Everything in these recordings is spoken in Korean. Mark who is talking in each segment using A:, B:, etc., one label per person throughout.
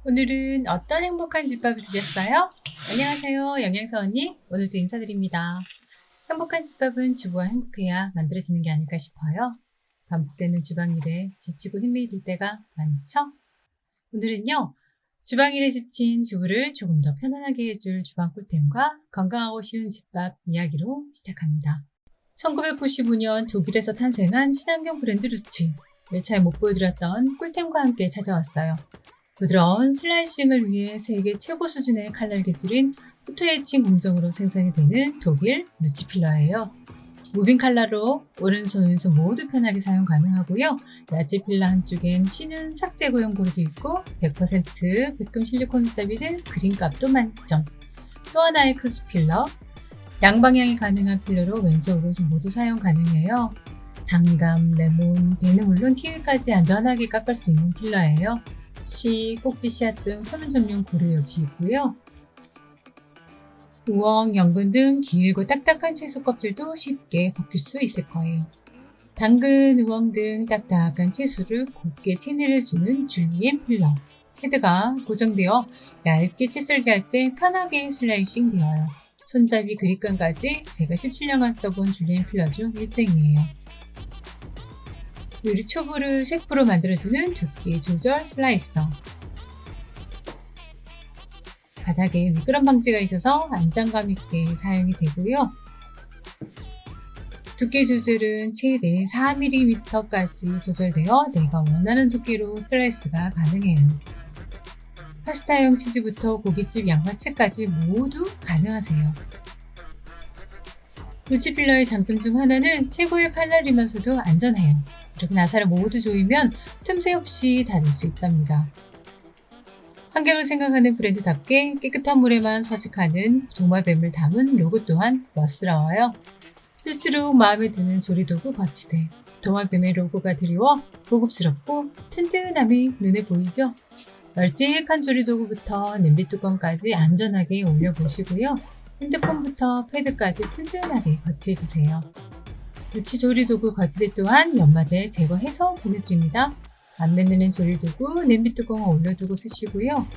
A: 오늘은 어떤 행복한 집밥을 드셨어요? 안녕하세요. 영양사 언니. 오늘도 인사드립니다. 행복한 집밥은 주부가 행복해야 만들어지는 게 아닐까 싶어요. 반복되는 주방일에 지치고 힘이 들 때가 많죠? 오늘은요, 주방일에 지친 주부를 조금 더 편안하게 해줄 주방 꿀템과 건강하고 쉬운 집밥 이야기로 시작합니다. 1995년 독일에서 탄생한 친환경 브랜드 루츠. 1차에 못 보여드렸던 꿀템과 함께 찾아왔어요. 부드러운 슬라이싱을 위해 세계 최고 수준의 칼날 기술인 포토에칭 공정으로 생산이 되는 독일 루치필러예요. 무빙 칼날로 오른손 왼손 모두 편하게 사용 가능하고요. 야지 필러 한쪽엔 쉬는 삭제 고용 고리도 있고 100% 백금 실리콘 흡잡이 된 그린값도 만점. 또 하나의 크로스 필러. 양방향이 가능한 필러로 왼손 오른손 모두 사용 가능해요. 단감, 레몬, 배는 물론 키위까지 안전하게 깎을 수 있는 필러예요. 씨, 꼭지 씨앗 등 표면 전용 고리 역시 있고요. 우엉, 연근 등 길고 딱딱한 채소 껍질도 쉽게 벗길 수 있을 거예요. 당근, 우엉 등 딱딱한 채소를 곱게 채내려주는 줄리엔 필러. 헤드가 고정되어 얇게 채썰기 할 때 편하게 슬라이싱 되어요. 손잡이 그립감까지 제가 17년간 써본 줄리엔 필러 중 1등이에요. 요리 초보를 셰프로 만들어주는 두께 조절 슬라이서. 바닥에 미끄럼 방지가 있어서 안정감 있게 사용이 되고요. 두께 조절은 최대 4mm까지 조절되어 내가 원하는 두께로 슬라이스가 가능해요. 파스타용 치즈부터 고깃집 양파채까지 모두 가능하세요. 루치필러의 장점 중 하나는 최고의 칼날이면서도 안전해요. 이렇게 나사를 모두 조이면 틈새 없이 닫을 수 있답니다. 환경을 생각하는 브랜드답게 깨끗한 물에만 서식하는 도마뱀을 담은 로고 또한 멋스러워요. 쓸수록 마음에 드는 조리도구 거치대. 도마뱀의 로고가 드리워 고급스럽고 튼튼함이 눈에 보이죠? 널찍한 조리도구부터 냄비 뚜껑까지 안전하게 올려보시고요. 핸드폰부터 패드까지 튼튼하게 거치해주세요. 루치 조리도구 거치대 또한 연마제 제거해서 보내드립니다. 안 맨드는 조리도구 냄비 뚜껑을 올려두고 쓰시고요.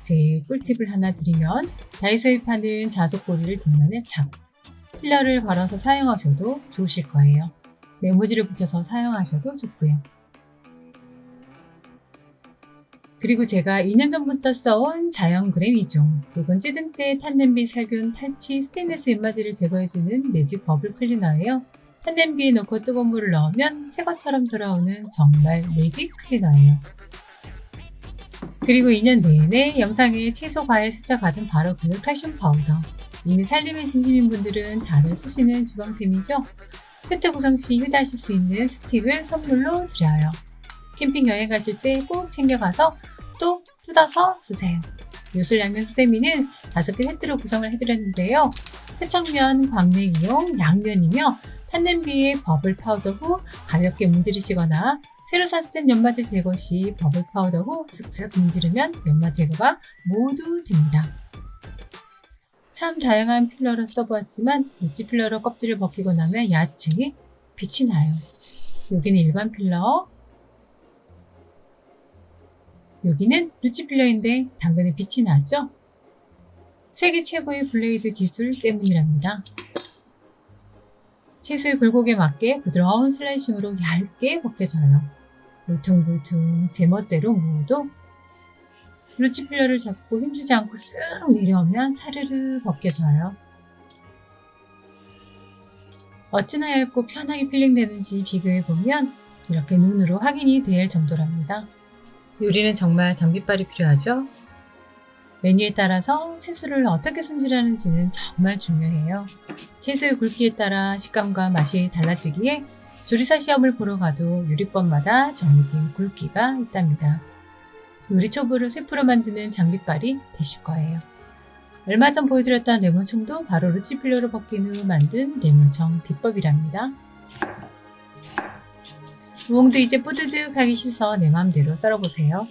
A: 제 꿀팁을 하나 드리면 다이소에 파는 자석고리를 뒷면에 착 필러를 걸어서 사용하셔도 좋으실 거예요. 메모지를 붙여서 사용하셔도 좋고요. 그리고 제가 2년 전부터 써온 자연 그램 2종. 이건 찌든 때 탄냄비 살균 탈취 스테인리스 입마지를 제거해주는 매직 버블 클리너예요. 탄냄비에 넣고 뜨거운 물을 넣으면 새 것처럼 돌아오는 정말 매직 클리너예요. 그리고 2년 내내 영상에 채소, 과일 세척하던 바로 그 칼슘 파우더. 이미 살림에 진심인 분들은 다들 쓰시는 주방템이죠. 세트 구성 시 휴대하실 수 있는 스틱을 선물로 드려요. 캠핑 여행 가실 때 꼭 챙겨가서 또 뜯어서 쓰세요. 요술 양면 수세미는 5개 세트로 구성을 해드렸는데요. 세척면 광맥이용 양면이며 탄냄비에 버블 파우더 후 가볍게 문지르시거나 새로 산 스텐 연마제 제거 시 버블 파우더 후 슥슥 문지르면 연마제 제거가 모두 됩니다. 참 다양한 필러를 써보았지만 루치 필러로 껍질을 벗기고 나면 야채에 빛이 나요. 여기는 일반 필러, 여기는 루치 필러인데 당근에 빛이 나죠? 세계 최고의 블레이드 기술 때문이랍니다. 채소의 굴곡에 맞게 부드러운 슬라이싱으로 얇게 벗겨져요. 울퉁불퉁 제멋대로 무어도 루치 필러를 잡고 힘주지 않고 쓱 내려오면 사르르 벗겨져요. 어찌나 얇고 편하게 필링되는지 비교해보면 이렇게 눈으로 확인이 될 정도랍니다. 요리는 정말 장비빨이 필요하죠? 메뉴에 따라서 채소를 어떻게 손질하는지는 정말 중요해요. 채소의 굵기에 따라 식감과 맛이 달라지기에 조리사 시험을 보러 가도 요리법마다 정해진 굵기가 있답니다. 요리 초보를 셰프로 만드는 장비빨이 되실 거예요. 얼마 전 보여드렸던 레몬청도 바로 루치필러로 벗긴 후 만든 레몬청 비법이랍니다. 우엉도 이제 뿌드득하게 씻어 내 맘대로 썰어보세요.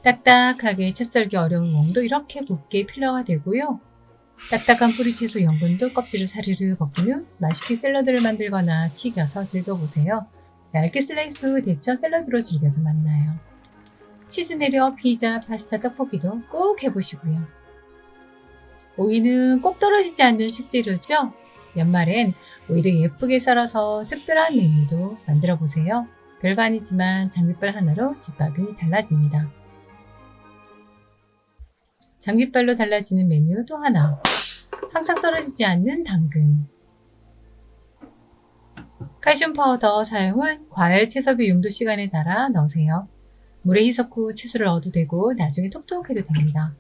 A: 딱딱하게 채 썰기 어려운 우엉도 이렇게 곱게 필러가 되고요. 딱딱한 뿌리채소 연근도 껍질을 사르르 벗긴 후 맛있게 샐러드를 만들거나 튀겨서 즐겨보세요. 얇게 슬라이스 후 데쳐 샐러드로 즐겨도 맛나요. 치즈 내려 피자, 파스타, 떡볶이도 꼭 해보시고요. 오이는 꼭 떨어지지 않는 식재료죠? 연말엔 오이도 예쁘게 썰어서 특별한 메뉴도 만들어 보세요. 별거 아니지만 장비빨 하나로 집밥이 달라집니다. 장비빨로 달라지는 메뉴 또 하나. 항상 떨어지지 않는 당근. 칼슘 파우더 사용은 과일 채섭의 용도 시간에 따라 넣으세요. 물에 희석 후 채소를 넣어도 되고 나중에 톡톡해도 됩니다.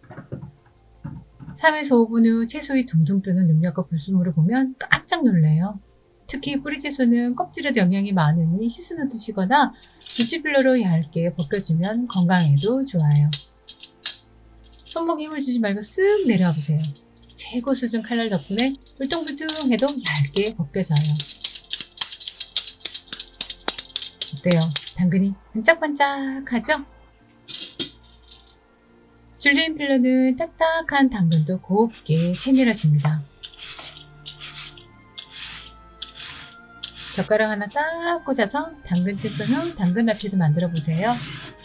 A: 3에서 5분 후 채소의 둥둥 뜨는 능력과 불순물을 보면 깜짝 놀래요. 특히 뿌리 채소는 껍질에도 영양이 많으니 씻어 드시거나 루치필러로 얇게 벗겨주면 건강에도 좋아요. 손목에 힘을 주지 말고 쓱 내려와 보세요. 최고 수준 칼날 덕분에 불똥불똥해도 얇게 벗겨져요. 어때요? 당근이 반짝반짝하죠? 줄리엔 필러는 딱딱한 당근도 곱게 채내려집니다. 젓가락 하나 딱 꽂아서 당근 채 썬 후 당근 라페도 만들어 보세요.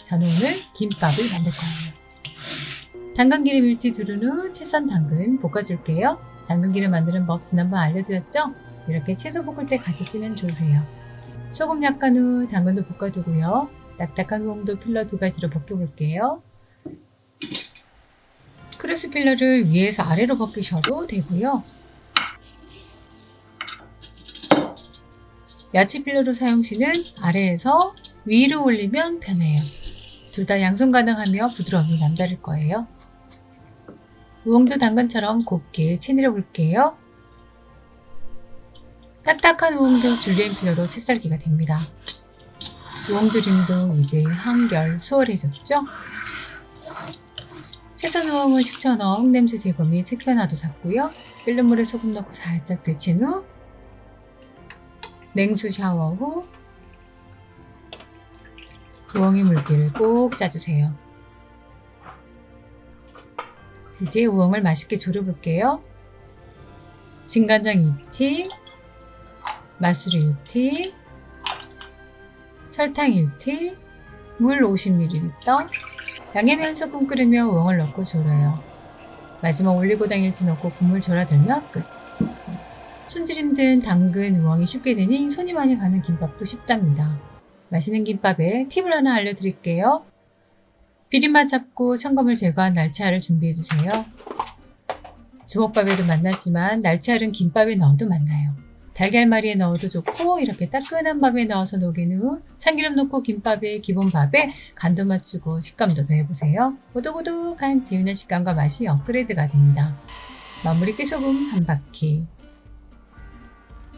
A: 저는 오늘 김밥을 만들 거예요. 당근기름 1티 두른 후 채 썬 당근 볶아줄게요. 당근기름 만드는 법 지난번 알려드렸죠? 이렇게 채소 볶을 때 같이 쓰면 좋으세요. 소금 약간 후 당근도 볶아두고요. 딱딱한 우엉도 필러 2가지로 벗겨볼게요. 크로스 필러를 위에서 아래로 벗기셔도 되고요. 야채 필러로 사용 시는 아래에서 위로 올리면 편해요. 둘 다 양손 가능하며 부드러움이 남다를 거예요. 우엉도 당근처럼 곱게 채내려 볼게요. 딱딱한 우엉도 줄리엔 필러로 채 썰기가 됩니다. 우엉조림도 이제 한결 수월해졌죠? 채 썬 우엉은 식초 넣어 흙냄새 제거 및 색변화도 잡고요. 끓는 물에 소금 넣고 살짝 데친 후 냉수 샤워 후 우엉의 물기를 꼭 짜주세요. 이제 우엉을 맛있게 졸여볼게요. 진간장 2티, 맛술 1티, 설탕 1티, 물 50ml, 양념에 한 스푼 끓이며 우엉을 넣고 졸여요. 마지막 올리고당 1티 넣고 국물 졸아들면 끝. 손질 힘든 당근, 우엉이 쉽게 되니 손이 많이 가는 김밥도 쉽답니다. 맛있는 김밥에 팁을 하나 알려드릴게요. 비린맛 잡고 첨가물 제거한 날치알을 준비해주세요. 주먹밥에도 맛나지만 날치알은 김밥에 넣어도 맛나요. 달걀말이에 넣어도 좋고 이렇게 따끈한 밥에 넣어서 녹인 후 참기름 넣고 김밥에 기본밥에 간도 맞추고 식감도 더해보세요. 오독오독한 재미난 식감과 맛이 업그레이드가 됩니다. 마무리 깨소금 한 바퀴.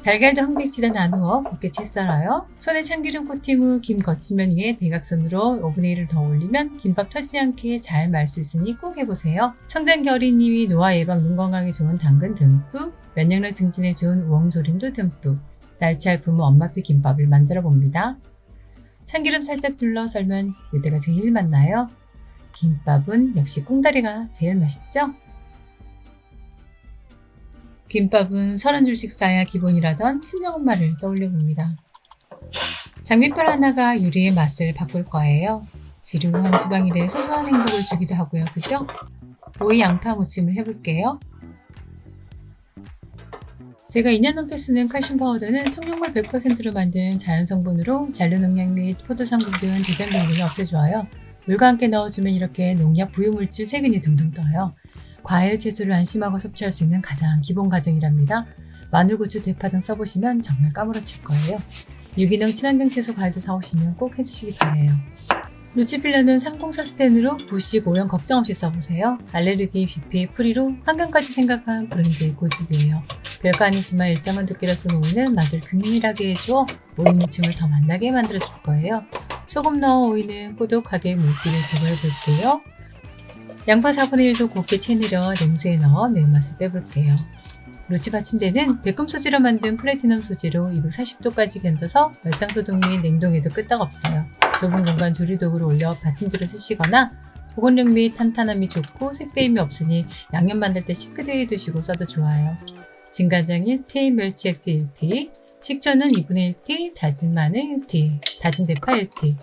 A: 달걀도 황백지다 나누어 곱게 채 썰어요. 손에 참기름 코팅 후 김 거치면 위에 대각선으로 5분의 1을 더 올리면 김밥 터지지 않게 잘 말 수 있으니 꼭 해보세요. 성장 결이님이 노화 예방 눈 건강에 좋은 당근 듬뿍, 면역력 증진에 좋은 우엉조림도 듬뿍, 날치알 부무 엄마표 김밥을 만들어 봅니다. 참기름 살짝 둘러 썰면 이때가 제일 맛나요. 김밥은 역시 꽁다리가 제일 맛있죠? 김밥은 30줄씩 싸야 기본이라던 친정엄마를 떠올려봅니다. 장비빨 하나가 요리의 맛을 바꿀 거예요. 지루한 주방일에 소소한 행복을 주기도 하고요. 그죠? 오이 양파 무침을 해볼게요. 제가 2년 넘게 쓰는 칼슘 파우더는 통용물 100%로 만든 자연성분으로 잔류농약 및 포도상국 등 대장 병균을 없애줘요. 물과 함께 넣어주면 이렇게 농약 부유물질 세균이 둥둥 떠요. 과일, 채소를 안심하고 섭취할 수 있는 가장 기본 과정이랍니다. 마늘, 고추, 대파 등 써보시면 정말 까무러칠 거예요. 유기농 친환경 채소 과일도 사오시면 꼭 해주시기 바래요. 루치필러는 304스텐으로 부식, 오염 걱정 없이 써보세요. 알레르기, 비피, 프리로 환경까지 생각한 브랜드의 고집이에요. 별거 아니지만 일정한 두께로 쓴 오이는 맛을 균일하게 해줘 오이 무침을 더 맛나게 만들어줄 거예요. 소금 넣어 오이는 꼬독하게 물기를 제거해 볼게요. 양파 4분의 1도 곱게 채내려 냉수에 넣어 매운맛을 빼볼게요. 루치 받침대는 백금 소재로 만든 플래티넘 소재로 240도까지 견뎌서 열당 소독 및 냉동에도 끄떡없어요. 좁은 공간 조리도구로 올려 받침대로 쓰시거나 보건력 및 탄탄함이 좋고 색배임이 없으니 양념 만들 때 싱크대에 두시고 써도 좋아요. 진간장 1티, 멸치 액체 1티, 식초는 2분의 1티, 다진 마늘 1티, 다진 대파 1티,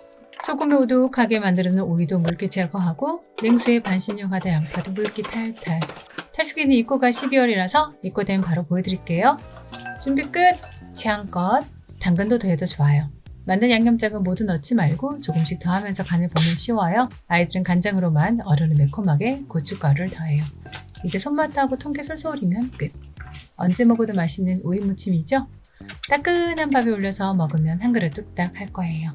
A: 소금에 오독하게 만드는 오이도 물기 제거하고 냉수에 반신욕하다 양파도 물기 탈탈. 탈수기는 입고가 12월이라서 입고되면 바로 보여드릴게요. 준비 끝! 취향껏 당근도 더해도 좋아요. 만든 양념장은 모두 넣지 말고 조금씩 더하면서 간을 보면 쉬워요. 아이들은 간장으로만, 어른은 매콤하게 고춧가루를 더해요. 이제 손맛하고 통깨 솔솔이면 끝. 언제 먹어도 맛있는 오이 무침이죠? 따끈한 밥에 올려서 먹으면 한 그릇 뚝딱 할 거예요.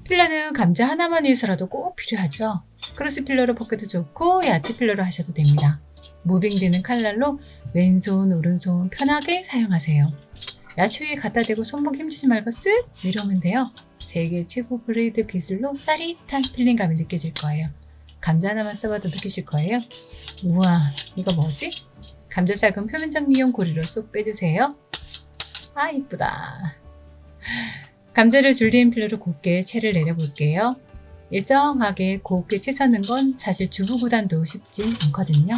A: 필러는 감자 하나만 위해서라도 꼭 필요하죠. 크로스 필러로 볶아도 좋고 야채 필러로 하셔도 됩니다. 무빙되는 칼날로 왼손 오른손 편하게 사용하세요. 야채 위에 갖다 대고 손목 힘주지 말고 쓱 내려오면 돼요. 세계 최고 브레이드 기술로 짜릿한 필링감이 느껴질 거예요. 감자 하나만 써봐도 느끼실 거예요. 우와, 이거 뭐지? 감자 삭은 표면 정리용 고리로 쏙 빼주세요. 아, 이쁘다. 감자를 줄기인 필러로 곱게 채를 내려볼게요. 일정하게 곱게 채 사는 건 사실 주부구단도 쉽진 않거든요.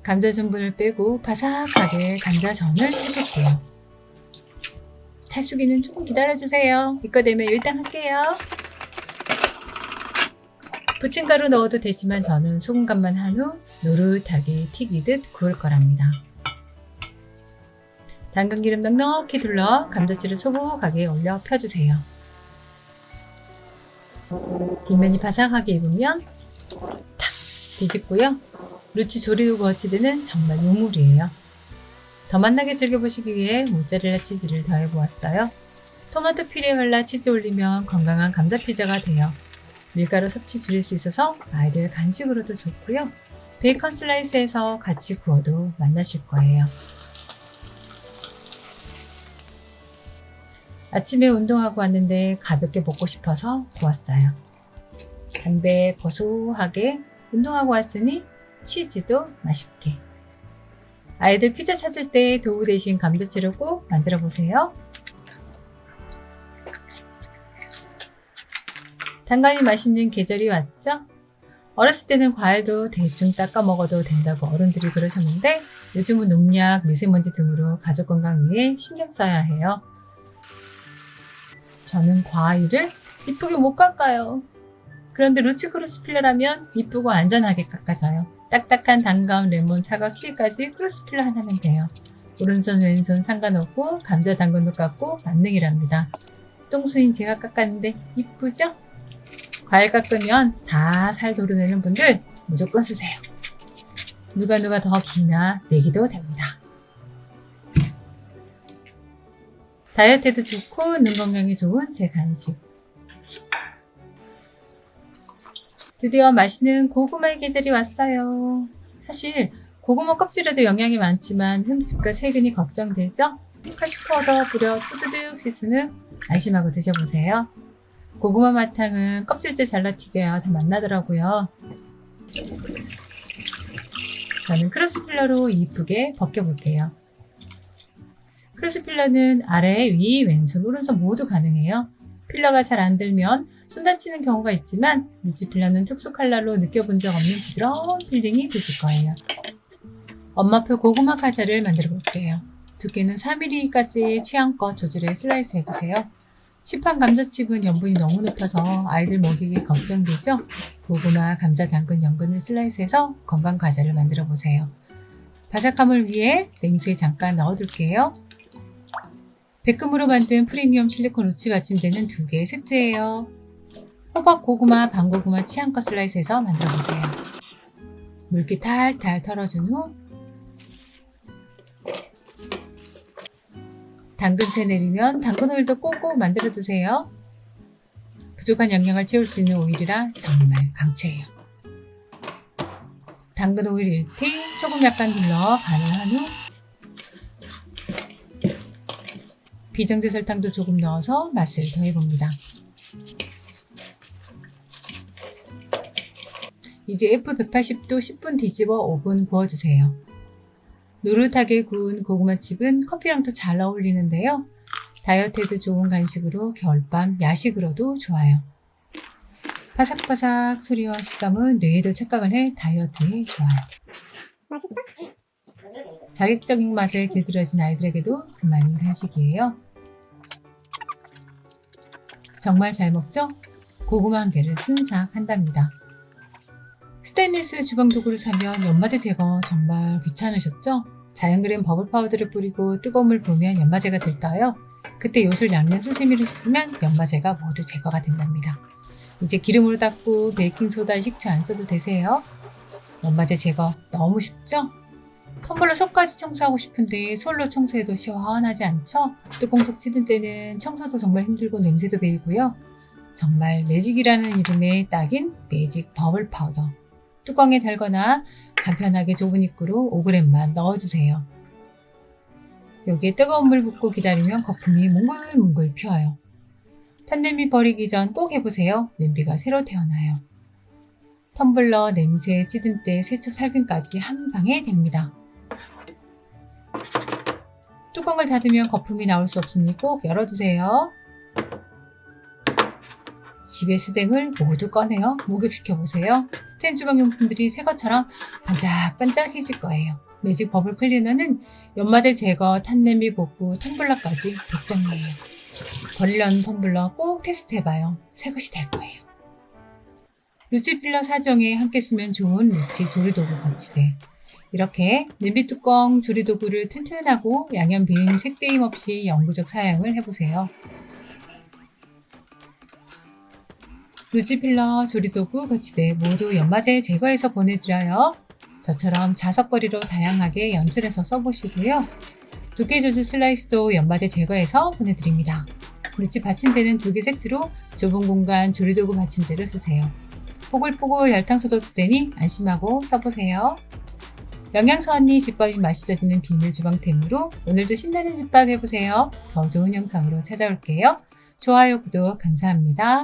A: 감자 전분을 빼고 바삭하게 감자전을 해줄게요. 탈수기는 조금 기다려주세요. 이거 되면 일단 할게요. 부침가루 넣어도 되지만 저는 소금간만 한 후 노릇하게 튀기듯 구울 거랍니다. 당근기름 넉넉히 둘러 감자씨를 소복하게 올려 펴주세요. 뒷면이 바삭하게 익으면 탁 뒤집고요. 루치 조리고 거치드는 정말 요물이에요. 더 맛나게 즐겨보시기 위해 모짜렐라 치즈를 더해보았어요. 토마토 퓨레 발라 치즈 올리면 건강한 감자 피자가 돼요. 밀가루 섭취 줄일 수 있어서 아이들 간식으로도 좋고요. 베이컨 슬라이스해서 같이 구워도 맛나실 거예요. 아침에 운동하고 왔는데 가볍게 먹고 싶어서 구웠어요. 담백 고소하게 운동하고 왔으니 치즈도 맛있게. 아이들 피자 찾을 때 도우 대신 감자채로 꼭 만들어 보세요. 단감이 맛있는 계절이 왔죠? 어렸을 때는 과일도 대충 닦아 먹어도 된다고 어른들이 그러셨는데 요즘은 농약, 미세먼지 등으로 가족 건강 위해 신경 써야 해요. 저는 과일을 이쁘게 못 깎아요. 그런데 루치크로스 필러라면 이쁘고 안전하게 깎아져요. 딱딱한 단감, 레몬, 사과, 키위까지 크로스 필러 하나면 돼요. 오른손, 왼손 상관없고 감자, 당근도 깎고 만능이랍니다. 똥수인 제가 깎았는데 이쁘죠? 과일 깎으면 다 살 도려내는 분들 무조건 쓰세요. 누가 더 기나 내기도 됩니다. 다이어트에도 좋고 눈 건강에 좋은 제 간식. 드디어 맛있는 고구마의 계절이 왔어요. 사실 고구마 껍질에도 영양이 많지만 흠집과 세균이 걱정되죠? 카슈 파우더 뿌려 뚜드득 씻은 후 안심하고 드셔보세요. 고구마 마탕은 껍질째 잘라 튀겨야 더 맛나더라고요. 저는 크로스 필러로 이쁘게 벗겨볼게요. 크로스 필러는 아래, 위, 왼손, 오른손 모두 가능해요. 필러가 잘 안 들면 손 다치는 경우가 있지만 루치 필러는 특수 칼날로 느껴본 적 없는 부드러운 필링이 되실 거예요. 엄마표 고구마 과자를 만들어 볼게요. 두께는 4mm까지 취향껏 조절해 슬라이스 해보세요. 시판 감자칩은 염분이 너무 높아서 아이들 먹이기 걱정되죠? 고구마, 감자, 당근, 연근을 슬라이스해서 건강 과자를 만들어 보세요. 바삭함을 위해 냉수에 잠깐 넣어둘게요. 백금으로 만든 프리미엄 실리콘 루치 받침대는 2개의 세트예요. 호박 고구마, 밤고구마 취향껏 슬라이스해서 만들어 보세요. 물기 탈탈 털어준 후 당근채 내리면 당근 오일도 꼭꼭 만들어 두세요. 부족한 영양을 채울 수 있는 오일이라 정말 강추해요. 당근 오일 1티, 소금 약간 둘러 간을 한 후 비정제 설탕도 조금 넣어서 맛을 더해봅니다. 이제 F180도 10분 뒤집어 5분 구워주세요. 노릇하게 구운 고구마칩은 커피랑도 잘 어울리는데요. 다이어트에도 좋은 간식으로 겨울밤 야식으로도 좋아요. 바삭바삭 소리와 식감은 뇌에도 착각을 해 다이어트에 좋아요.
B: 맛있어?
A: 자극적인 맛에 길들여진 아이들에게도 그만인 간식이에요. 정말 잘 먹죠? 고구마 한 개를 순삭한답니다. 스테인리스 주방 도구를 사면 연마제 제거 정말 귀찮으셨죠? 자연그램 버블 파우더를 뿌리고 뜨거운 물 부으면 연마제가 들떠요. 그때 요술 양면 수세미를 씻으면 연마제가 모두 제거가 된답니다. 이제 기름으로 닦고 베이킹소다, 식초 안 써도 되세요. 연마제 제거 너무 쉽죠? 텀블러 속까지 청소하고 싶은데 솔로 청소해도 시원하지 않죠? 뚜껑 속 찌든 때는 청소도 정말 힘들고 냄새도 배이고요. 정말 매직이라는 이름의 딱인 매직 버블 파우더. 뚜껑에 달거나 간편하게 좁은 입구로 5g만 넣어주세요. 여기에 뜨거운 물 붓고 기다리면 거품이 몽글몽글 피어요. 탄냄비 버리기 전 꼭 해보세요. 냄비가 새로 태어나요. 텀블러, 냄새, 찌든 때, 세척, 살균까지 한 방에 됩니다. 뚜껑을 닫으면 거품이 나올 수 없으니 꼭 열어두세요. 집의 스댕을 모두 꺼내어 목욕시켜보세요. 스텐 주방용품들이 새 것처럼 반짝반짝해질 거예요. 매직 버블 클리너는 연마제 제거, 탄냄비 복구, 텀블러까지 100점이에요. 버리려는 텀블러 꼭 테스트해봐요. 새 것이 될 거예요. 루치필러 4종에 함께 쓰면 좋은 루치 조리도구 거치대. 이렇게 냄비 뚜껑, 조리도구를 튼튼하고 양념 비임, 색배임 없이 영구적 사용을 해보세요. 루치필러, 조리도구, 거치대 모두 연마제 제거해서 보내드려요. 저처럼 자석거리로 다양하게 연출해서 써보시고요. 두께 조절 슬라이스도 연마제 제거해서 보내드립니다. 루치 받침대는 2개 세트로 좁은 공간 조리도구 받침대를 쓰세요. 뽀글뽀글 열탕 쏟아도 되니 안심하고 써보세요. 영양소 언니 집밥이 맛있어지는 비밀 주방템으로 오늘도 신나는 집밥 해보세요. 더 좋은 영상으로 찾아올게요. 좋아요, 구독 감사합니다.